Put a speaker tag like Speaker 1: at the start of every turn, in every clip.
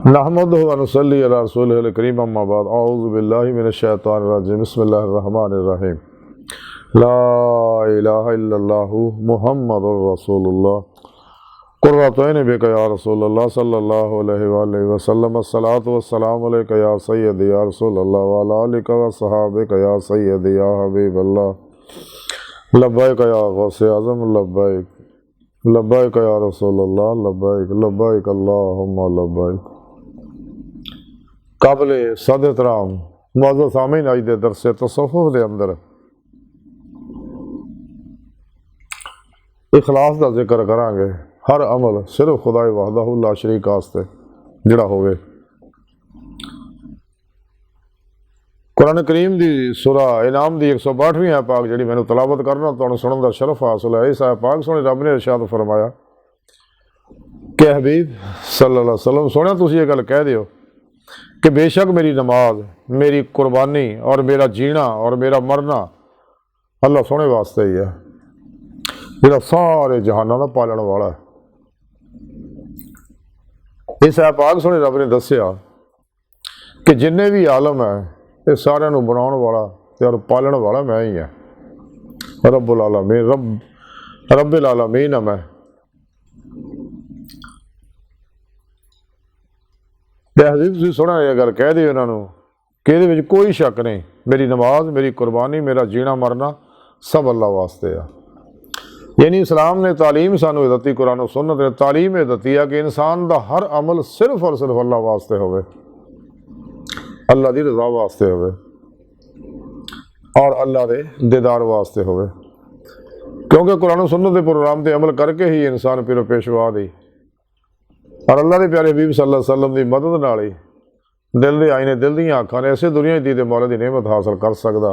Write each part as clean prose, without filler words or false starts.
Speaker 1: नहमदुहु व नुसल्ली अला रसूलिहिल करीम अम्मा बाद अऊज़ु बिल्लाहि मिनश शैतानिर रजीम बिस्मिल्लाहिर रहमानिर रहीम ला इलाहा इल्लल्लाहु मुहम्मदुर रसूलुल्लाह कुर्रतु ऐनि बिका या रसूलल्लाह सल्लल्लाहु अलैहि वसल्लम अस्सलातु वस्सलामु अलैका या सय्यदी या रसूलल्लाह व अला आलिका व सहाबिका या सय्यदी या हबीबल्लाह लब्बैक या गौसे आज़म लब्बैक लब्बैक या रसूलल्लाह लब्बैक लब्बैक अल्लाहुम्मा लब्बैक। काबिल सद एहतराम मुअज़्ज़ज़ सामीन, अज दे दरसे तसव्वुफ़ दे अंदर इखलास का जिक्र करांगे। हर अमल सिर्फ खुदा वहदहू ला शरीक वास्ते जिहड़ा होवे। कुरान करीम की सूरा इनाम की 162वीं आयत पाक जी मैंने तलावत करना तुहानूं सुनने का शरफ हासिल है। इस आयत पाक सोने रब ने इरशाद फरमाया कि हबीब सल्लल्लाहु अलैहि वसल्लम सोने तुसीं ये गल कह दिओ कि बेशक मेरी नमाज, मेरी कुर्बानी और मेरा जीना और मेरा मरना अल्लाह सोने वास्ते ही है, जिहड़ा सारे जहानों का पालन वाला है। इस आयत पाक सोने रब ने दस्सिया कि जिन्ने भी आलम है ये सारे बनाने वाला और पालन वाला मैं ही है। रब्बुल आलमीन रब्बिल आलमीन है मैं। हबीब तुसीं सोहना ये गल कह दिओ इन्हां नूं कि इहदे विच कोई शक नहीं, मेरी नमाज, मेरी कुर्बानी, मेरा जीना मरना सब अल्लाह वास्ते है। यानी इस्लाम ने तालीम सानू दती, कुरान और सुन्नत ने तालीम ये दती है कि इंसान का हर अमल सिर्फ और सिर्फ अल्लाह वास्ते होवे, अल्लाह की रजा वास्ते होवे और अल्लाह के दीदार वास्ते होवे। क्योंकि कुरान सुन्नत के प्रोग्राम से अमल करके ही इंसान पिरो पेशवा दी और अल्लाह के प्यारे हबीब सल्लल्लाहु अलैहि वसल्लम की मदद नाल ही दिल के आईने, दिल दी आँखां ने इसे दुनिया दी ते मौला की नेमत हासिल कर सकदा।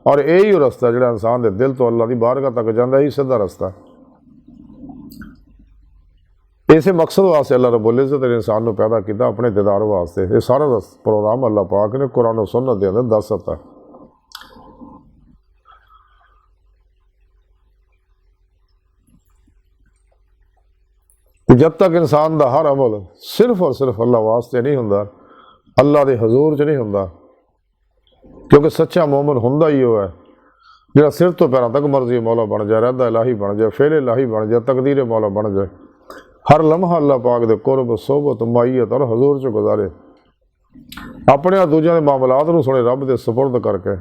Speaker 1: और यही रस्ता जिहड़ा इंसान के दिल तो अल्लाह की बारगाह तक जाता ही सीधा रस्ता। इस मकसद वास्ते अल्लाह रब्बुल इज़्ज़त ने इंसान को पैदा किया, अपने दीदार वास्ते। ये सारा प्रोग्राम अल्लाह पाक ने कुरान और सुन्नत के अंदर दस दिता। जब तक इंसान का हर अमल सिर्फ और सिर्फ अल्लाह वास्ते नहीं हुंदा, अल्लाह के हजूर च नहीं हुंदा। क्योंकि सच्चा मोमिन हुंदा ही वो है जिहड़ा सिर तो पैरों तक मर्जी मौला बन जाए, रहदा इलाही बन जाए, फेल इलाही बन जाए, तकदीर मौला बन जाए, हर लम्हा अल्लाह पाक दे कुर्ब, सोबत, माईयत और हजूर च गुजारे, अपने और दूसरों के मामलात नूं सुने रब दे सुपुर्द करके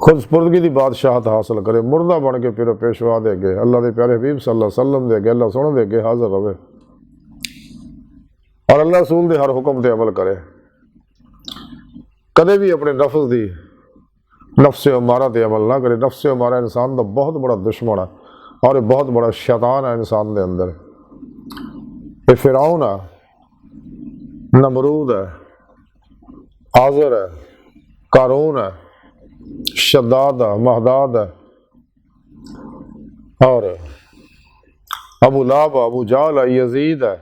Speaker 1: खुद सुपुर्दगी की बादशाहत हासिल करे, मुर्दा बन के फिर पेशवा दे अगे अल्लाह के प्यारे हबीब सल्लल्लाहु अलैहि वसल्लम दे अगे, अल्लाह सोहणे दे अगे हाजिर रहे और अल्लाह रसूल दे हर हुक्म ते अमल करे। कदे भी अपने नफ्स दी नफ्से उमारा ते अमल ना करे। नफ्से उमारा इंसान का बहुत बड़ा दुश्मन है और बहुत बड़ा शैतान है इंसान के अंदर। ये फिरौन है, नमरूद है, आज़र है, कारून है, शद्दाद है, महदाद है और अबू लाब, अबू जाल है, यजीद है,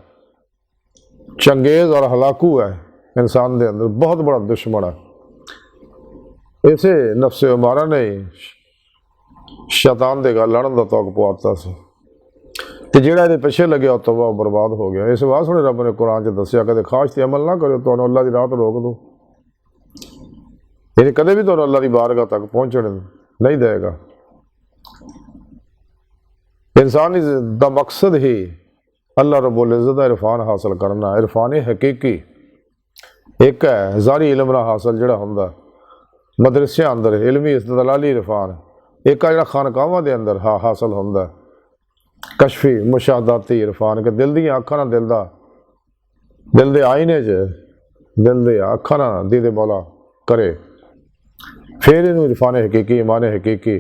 Speaker 1: चंगेज और हलाकू है। इंसान के अंदर बहुत बड़ा दुश्मन है। इसे नफ्से उमारा ने शैतान के गल लड़न का तौक पवाता सी ते जिहड़ा इहदे पिछे लगे तो वह बर्बाद हो गया। इस वास्ते हुणे रब ने कुरान च दस्सिया कदे ख्वाहिश ते अमल ना करो, तुहानूं अल्लाह की राह तो रोक दो, यानी कदे भी तुहानूं अल्लाह की बारगाह तक पहुँचने नहीं देगा। इंसान का मकसद ही अल्लाह रब्बुल इज़्ज़त दा इरफान हासिल करना। इरफान हकीकी एक है, ज़ारी इल्म ना हासिल जिहड़ा हुंदा मदरसे अंदर इलमी इस्तदलाली इरफान, एक आ जिहड़ा खानकावां दे अंदर हासिल हुंदा कशफी मुशाहदाती इरफान के दिल दी अखां नाल दिल दे आईने च दिल दे अखां नाल दीदे मौला करे, फिर इनू इरफान हकीकी, ईमान हकीकी,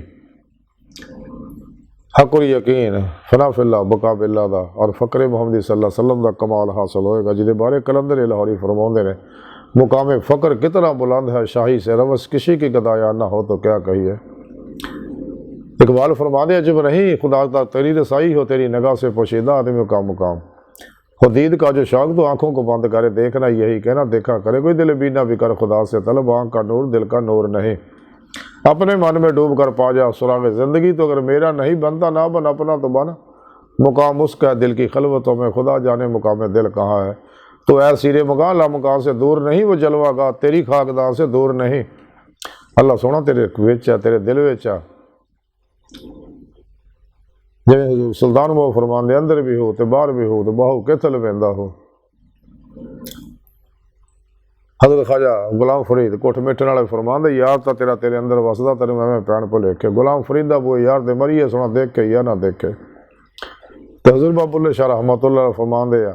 Speaker 1: हकुल यकीन, फना फिल्लाह, बका बिल्लाह दा और फ़क्र मुहम्मदी सल्लल्लाहु अलैहि वसल्लम का कमाल हासिल होएगा, जिहदे बारे कलंदर लाहौरी फरमाउंदे ने मुकाम फ़क्र कितना बुलंद है, शाही से रवस किसी की गदाया ना हो तो क्या कहिए। इकबाल फरमाते अजब नहीं खुदा ता तेरी रसाई हो, तेरी निगाह से पोशीदा आदमी का मुकाम। खुदीद का जो शौक तो आँखों को बंद करे, देखना यही कहना देखा करे, कोई दिल बीना भी कर खुदा से तलब, आँख का नूर दिल का नूर नहीं, अपने मन में डूब कर पा जा सुराग ज़िंदगी, तो अगर मेरा नहीं बनता ना बन अपना तो बन, मुकाम उसका दिल की खलवतों में खुदा जाने मुकाम दिल कहाँ है। तो ऐ सीरे मका ला मकान से दूर नहीं, वो जलवागा तेरी खाकदार से दूर नहीं। अल्लाह सोना तेरे विच है, तेरे दिल विच है। जिवें सुल्तान वो फरमांदे अंदर भी हो तो बाहर भी हो, तो बाहू कित्थे लवेंदा हो। हज़रत ख्वाजा गुलाम फरीद कोठ मिठन वाले फरमांदे यार तो तेरा तेरे अंदर वसदा, तेरे मैं भैन भुलेखे। गुलाम फरीद दा वो यार दे मरीए सोना देखे या ना देखे। तो हज़रत बाबुल्ले शाह रहमतुल्लाह फरमांदे आ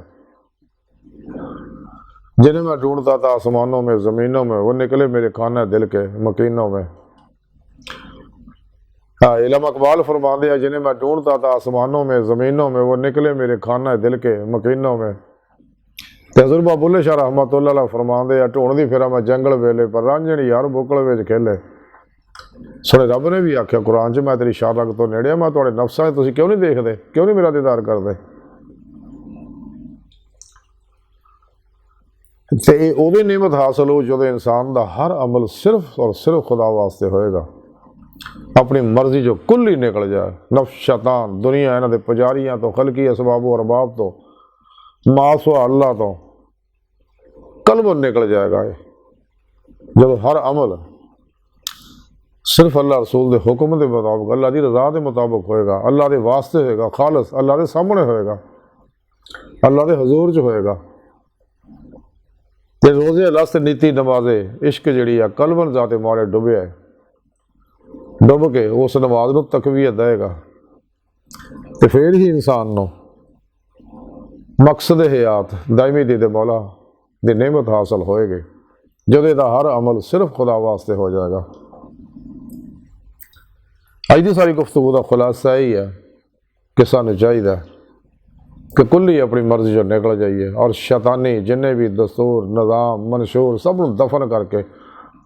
Speaker 1: जिन्हें मैं ढूंढता था आसमानों में ज़मीनों में, वो निकले मेरे खाना दिल के मकीनों में। हाँ, इल्म अकबाल फरमांदे आ जिन्हें मैं ढूंढता था आसमानों में ज़मीनों में, वो निकले मेरे खाना दिल के मकीनों में। तजुर्बा बुल्ले शाह रहमतुल्लाह फरमांदे आ ढूंढदी फिरा मैं जंगल वेले, पर रांझण यार बुकल विच खेले। सोने रब ने भी आख्या कुरान च मैं तेरी शारग तो नेड़े, मैं तुहाडे नफ्सां तुसीं क्यों नहीं देखदे, क्यों नहीं मेरा दीदार करदे। ते ओहदी नेमत हासिल हो जो इंसान दा हर अमल सिर्फ और सिर्फ खुदा वास्ते होएगा। अपनी मर्जी जो कुल ही निकल जाए, नफ्स शैतान दुनिया इन्हां दे पुजारियां तो खलकी असबाब और अरबाब तो मासवा अल्लाह तो कल्बों निकल जाएगा। जब हर अमल सिर्फ अल्लाह रसूल के हुक्म के मुताबिक अल्लाह की रजा के मुताबिक होएगा, अल्लाह के वास्ते होएगा, खालस अल्लाह के सामने होएगा, अल्लाह के हजूर च होएगा। ते रोजे लस्त नीति नमाजे इश्क जिहड़ी आ कलबन जाते मारे डुबे है, डुब के उस नमाज नूं तकवीयत देगा, तो फिर ही इंसान नूं मकसद हयात दायमी दी दे मौला दी नेमत हासिल होएगी, जदों इहदा हर अमल सिर्फ खुदा वास्ते हो जाएगा। अज की सारी गुफ्तगू का खुलासा यही है कि सानूं चाहिए कि कुल ही अपनी मर्जी जो निकल जाइए और शैतानी जिन्हें भी दस्तूर निज़ाम मंशूर सब दफन करके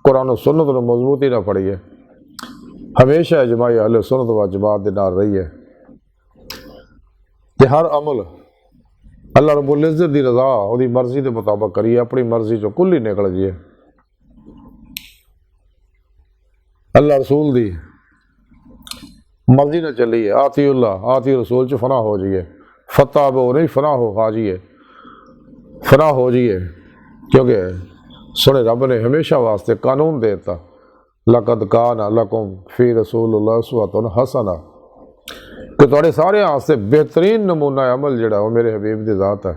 Speaker 1: कुरान सुन्नत नूं मजबूती ना फड़िए, हमेशा इजमाई अहले सुन्नत व जमात दे नाल रहिए कि हर अमल अल्लाह रब्बुल इज़्ज़त दी रज़ा उहदी मर्जी के मुताबिक करिए, अपनी मर्जी चो कुल ही निकल जाइए। अल्लाह रसूल दी मर्जी ना चलिए, आती उल्लाह आती रसूल च फना हो जाइए, फतह वो नहीं फना हो हाजिए, फना हो जाइए। क्योंकि सुने रब ने हमेशा वास्ते कानून देता लक़द कान लकुम फ़ी रसूलिल्लाह उस्वतुन हसना, कि तुहाडे सारे वास्ते बेहतरीन नमूना अमल जिहड़ा वो मेरे हबीब दी ज़ात है।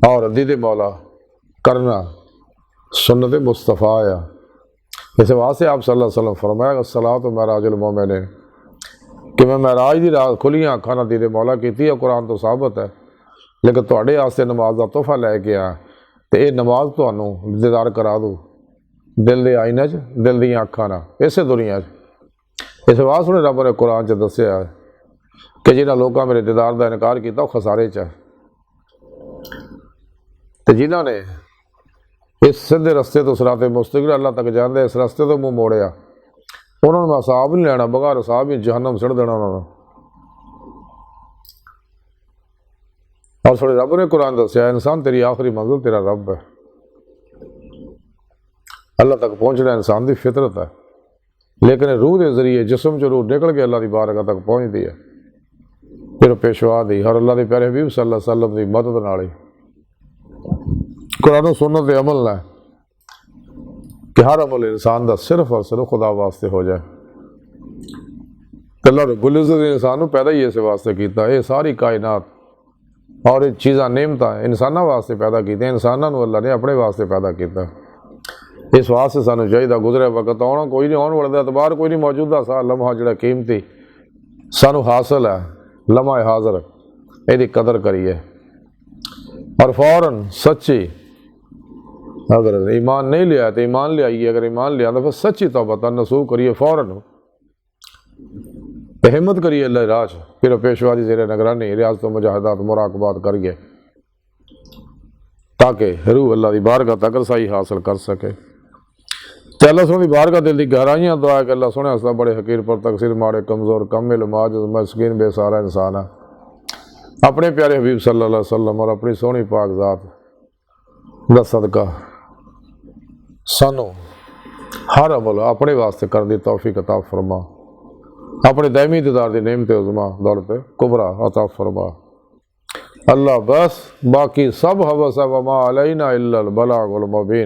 Speaker 1: और दीदे मौला करना सुन्नत मुस्तफ़ा आ। इस वास्ते आप सल्लल्लाहु अलैहि वसल्लम फरमाया सलात महराजुल मोमिन, कि मैं महराज की रात खुलियां अखां नाल दीदे मौला की है, कुरान तो साबित है। लेकिन तुहाडे वास्ते नमाज का तोहफा लैके आया, तो यह नमाज तुहानूं दीदार करा दूँ दिल के आईने च, दिल दीआं अखां नाल इसे दुनिया च। इस वास्ते उन्हें रब ने कुरान च दस्सिया है कि जिन्हां लोकां मेरे दीदार का इनकार किया वह खसारे च है, तो जिन्हां ने इस सीधे रस्ते तो सिराते मुस्तकीम अल्लाह तक जाते इस रस्ते तो मुँह मोड़िया, उन्होंने मैं हिसाब नहीं लेना, बगैर हिसाब ही जहन्नम सड़ देना उन्होंने। और थोड़े रब ने कुरान दस्या इंसान तेरी आखिरी मंजिल तेरा रब है। अल्लाह तक पहुँचना इंसान की फितरत है, लेकिन रूह के जरिए जिसम जो रूह निकल के अल्लाह की बारगाह तक पहुँचती है, फिर पेशवा दी और अल्लाह के प्यारे हबीब सल्लल्लाहु अलैहि वसल्लम की मदद नाल ही कुरान सुन्नत दे अमल है कि हर अमल इंसान का सिर्फ और सिर्फ खुदा वास्ते हो जाए। अल्लाह रब्बुल इज़्ज़त ने इंसान पैदा ही इस वास्ते किया, ये सारी कायनात और ये चीज़ां नेमत इंसानों वास्ते पैदा की, इंसानों अल्लाह ने अपने वास्ते पैदा किया। इस वास्ते सानू चाहिए गुजरे वक्त आना कोई नहीं, आने वाले एतबार कोई नहीं, मौजूदा सा लम्हा जो कीमती सानू हासिल है लम्हा हाज़र, यदी कदर करिए और फौरन सच्ची अगर ईमान नहीं लिया तो ईमान लियाइए, अगर ईमान लिया तो फिर सच्ची तौबा नसूख करिए, फौरन हिम्मत करिए अल्लाह राह फिर पेशवा की ज़ेरे निगरानी रियासत मुजाहिदात मुराकबात करिए, ताकि रूह अल्लाह की बारगाह तक रसाई हासिल कर सके। तो अल्लाह सोने की बारगाह दिल की गहराइयां दुआ कि अल्लाह सोने हंसदा बड़े हकीर पर तकसीर माड़े कमज़ोर कमिल माजिज़ मस्कीन बेसहारा इंसान है, अपने प्यारे हबीब सल्लल्लाहु अलैहि वसल्लम और अपनी सोहनी पाक ज़ात दा सदका सानू हर अमल अपने वास्ते करने की तौफीक अता फरमा, अपने दायमी दीदार की नेमत उज़मा दौलत कुबरा अता फरमा। अल्लाह बस, बाकी सब हवस है, वमा अलैना इल्लल बलागुल मुबीन।